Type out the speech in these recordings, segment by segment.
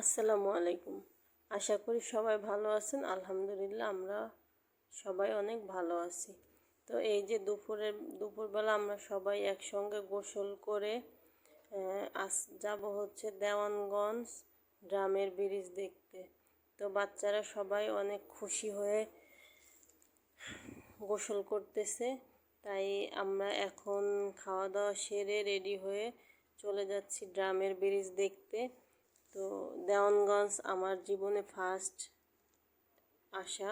আসসালামু আলাইকুম। আশা করি সবাই ভালো আছেন। আলহামদুলিল্লাহ আমরা সবাই অনেক ভালো আছি। তো এই যে দুপুরবেলা আমরা সবাই একসঙ্গে গোসল করে আজ যাব হচ্ছে দেওয়ানগঞ্জ ড্রামের ব্রিজ দেখতে। তো বাচ্চারা সবাই অনেক খুশি হয়ে গোসল করতেছে। তাই আমরা এখন খাওয়া দাওয়া সেরে রেডি হয়ে চলে যাচ্ছি ড্রামের ব্রিজ দেখতে। তো দেওয়ানগঞ্জ আমার জীবনে ফার্স্ট আসা।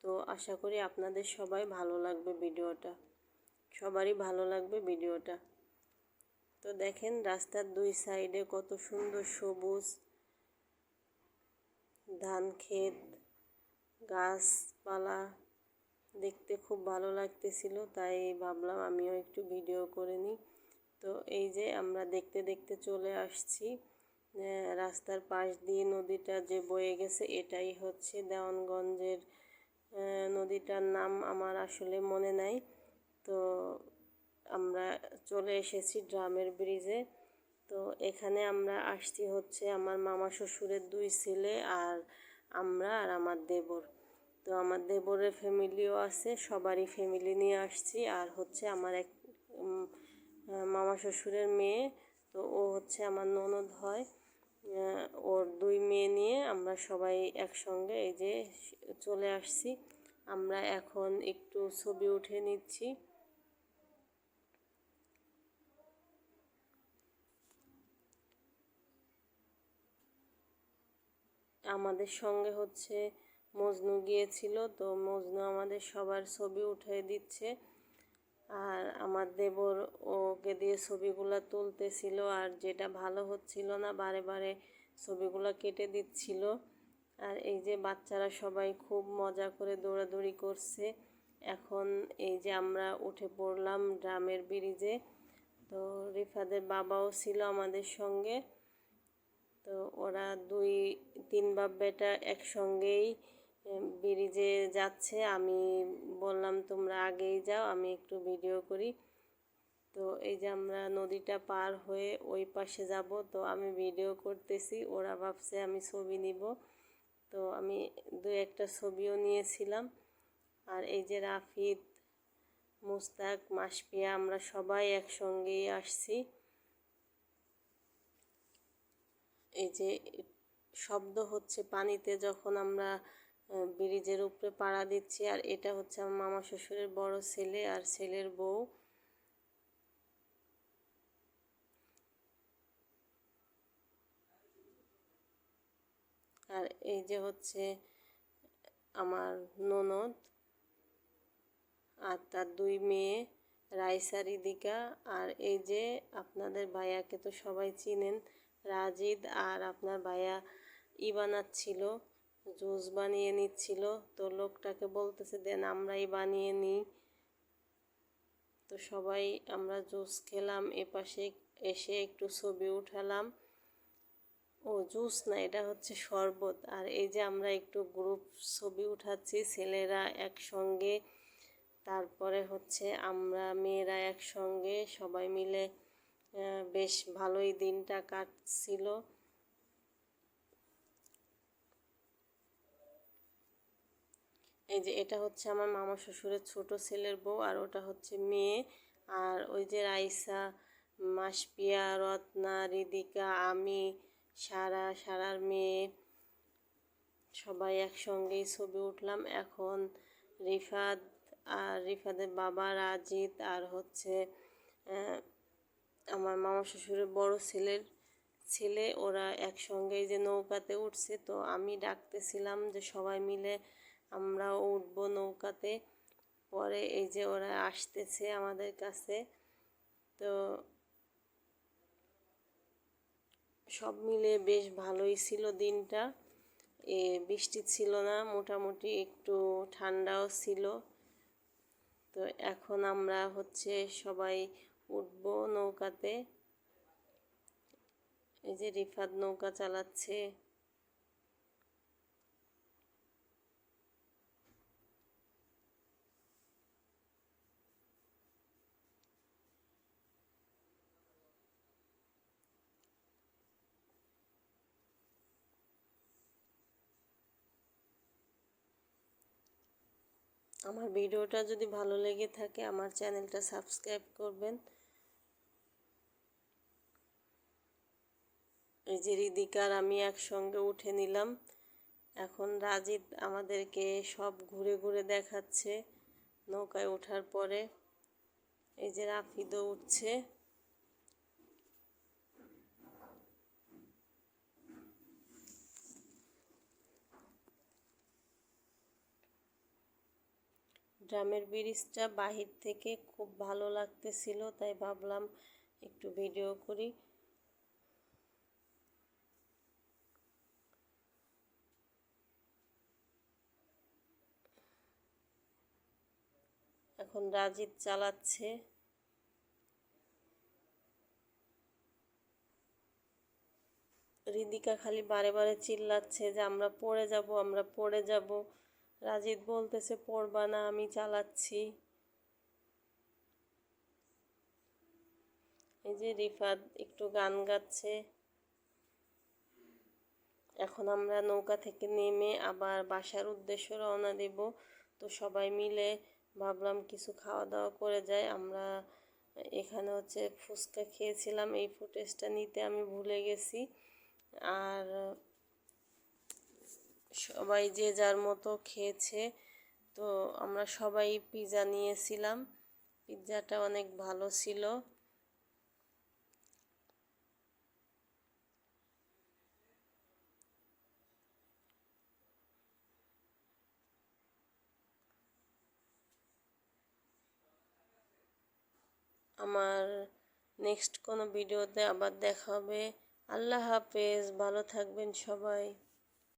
তো আশা করি আপনাদের সবাই ভালো লাগবে ভিডিওটা, সবারই ভালো লাগবে ভিডিওটা। তো দেখেন রাস্তার দুই সাইডে কত সুন্দর সবুজ ধান ক্ষেত, গাছপালা, দেখতে খুব ভালো লাগতেছিল। তাই ভাবলাম আমিও একটু ভিডিও করে নিই। তো এই যে আমরা দেখতে দেখতে চলে আসছি রাস্তার পাশ দিয়ে নদীটা যে বয়ে গেছে, এটাই হচ্ছে দেওয়ানগঞ্জের নদীটার নাম আমার আসলে মনে নাই। তো আমরা চলে এসেছি ড্রামের ব্রিজে। তো এখানে আমরা আসছি হচ্ছে আমার মামা শ্বশুরের দুই ছেলে আর আমরা আর আমার দেবর। তো আমার দেবরের ফ্যামিলিও আছে, সবারই ফ্যামিলি নিয়ে আসছি। আর হচ্ছে আমার এক মামা শ্বশুরের মেয়ে, তো ও হচ্ছে আমার ননদ হয়। ওর দুই মেয়ে নিয়ে আমরা সবাই একসঙ্গে এই যে চলে আসছি। আমরা এখন একটু ছবি উঠে নিচ্ছি। আমাদের সঙ্গে হচ্ছে মজনু গিয়েছিল, তো মজনু আমাদের সবার ছবি উঠে দিচ্ছে। আর আমার দেবর ওকে দিয়ে ছবিগুলো তুলতেছিল, আর যেটা ভালো হচ্ছিল না বারে বারে ছবিগুলো কেটে দিচ্ছিল। আর এই যে বাচ্চারা সবাই খুব মজা করে দৌড়াদৌড়ি করছে। এখন এই যে আমরা উঠে পড়লাম ড্রামের ব্রিজে। তো রিফাদের বাবাও ছিল আমাদের সঙ্গে। তো ওরা দুই তিন বাপ বেটা একসঙ্গেই ব্রিজে যাচ্ছে। আমি বললাম তোমরা আগেই যাও, আমি একটু ভিডিও করি। তো এই যে আমরা নদীটা পার হয়ে ওই পাশে যাব। তো আমি ভিডিও করতেছি, ওরা ভাবছে আমি ছবি নিব। তো আমি দু একটা ছবিও নিয়েছিলাম। আর এই যে রাফিদ, মুস্তাক, মাসপিয়া আমরা সবাই একসঙ্গেই আসছি। এই যে শব্দ হচ্ছে পানিতে যখন আমরা ব্রিজের উপরে পাড়া দিচ্ছি। আর এটা হচ্ছে আমার মামা শ্বশুরের বড় ছেলে আর ছেলের বউ। আর এই যে হচ্ছে আমার ননদ আর তার দুই মেয়ে রাইসা, রিদিকা। আর এই যে আপনাদের ভাইয়াকে তো সবাই চিনেন, রাজিদ। আর আপনার ভাইয়া বানাচ্ছিল, জুস বানিয়ে নিচ্ছিল। তো লোকটাকে বলতেছে দেন আমরাই বানিয়ে নিই। তো সবাই আমরা জুস খেলাম, এপাশে এসে একটু ছবি উঠালাম। ও জুস না, এটা হচ্ছে শরবত। আর এই যে আমরা একটু গ্রুপ ছবি উঠাচ্ছি, ছেলেরা একসঙ্গে, তারপরে হচ্ছে আমরা মেয়েরা একসঙ্গে সবাই মিলে। বেশ ভালোই দিনটা কাটছিল। এই যে এটা হচ্ছে আমার মামা শ্বশুরের ছোট ছেলের বউ, আর ওটা হচ্ছে মেয়ে। আর ওই যে রাইসা, মাসপিয়া, রত্না, রিদিকা, আমি, সারার মেয়ে, সবাই একসঙ্গেই ছবি উঠলাম। এখন রিফাত আর রিফাতের বাবা রাজিত আর হচ্ছে আমার মামা শ্বশুরের বড় ছেলের ছেলে, ওরা একসঙ্গেই যে নৌকাতে উঠছে। তো আমি ডাকতেছিলাম যে সবাই মিলে আমরাও উঠবো নৌকাতে। পরে এই যে ওরা আসতেছে আমাদের কাছে। তো সব মিলে বেশ ভালোই ছিল দিনটা। বৃষ্টি ছিল না, মোটামুটি একটু ঠান্ডাও ছিল। তো এখন আমরা হচ্ছে সবাই উঠবো নৌকাতে। এই যে রিফাত নৌকা চালাচ্ছে। আমার ভিডিওটা যদি ভালো লেগে থাকে আমার চ্যানেলটা সাবস্ক্রাইব করবেন। এই যে রিদিকার আমি একসঙ্গে উঠে নিলাম। এখন রাজিদ আমাদেরকে সব ঘুরে ঘুরে দেখাচ্ছে নৌকায় ওঠার পরে। এই যে রাফিদও উঠছে। ড্রামের ব্রিজটা বাহির থেকে খুব ভালো লাগতেছিল, তাই ভাবলাম একটু ভিডিও করি। এখন রাজিদ চালাচ্ছে। রিদিকা খালি বারে বারে চিল্লাচ্ছে যে আমরা পড়ে যাব, আমরা পড়ে যাব। রাজিদ বলতেছে পড়বা না, আমি চালাচ্ছি। এই যে রিফাত একটু গান গাচ্ছে। এখন আমরা নৌকা থেকে নেমে আবার বাসার উদ্দেশ্যে রওনা দেব। তো সবাই মিলে ভাবলাম কিছু খাওয়া দাওয়া করে যাই। আমরা এখানে হচ্ছে ফুচকা খেয়েছিলাম, এই ফুটেজটা নিতে আমি ভুলে গেছি। আর সবাই যে যার মতো খেয়েছে। তো আমরা সবাই পিৎজা নিয়েছিলাম, পিৎজাটা অনেক ভালো ছিল। আমার নেক্সট কোনো ভিডিওতে আবার দেখা হবে। আল্লাহ হাফেজ, ভালো থাকবেন সবাই।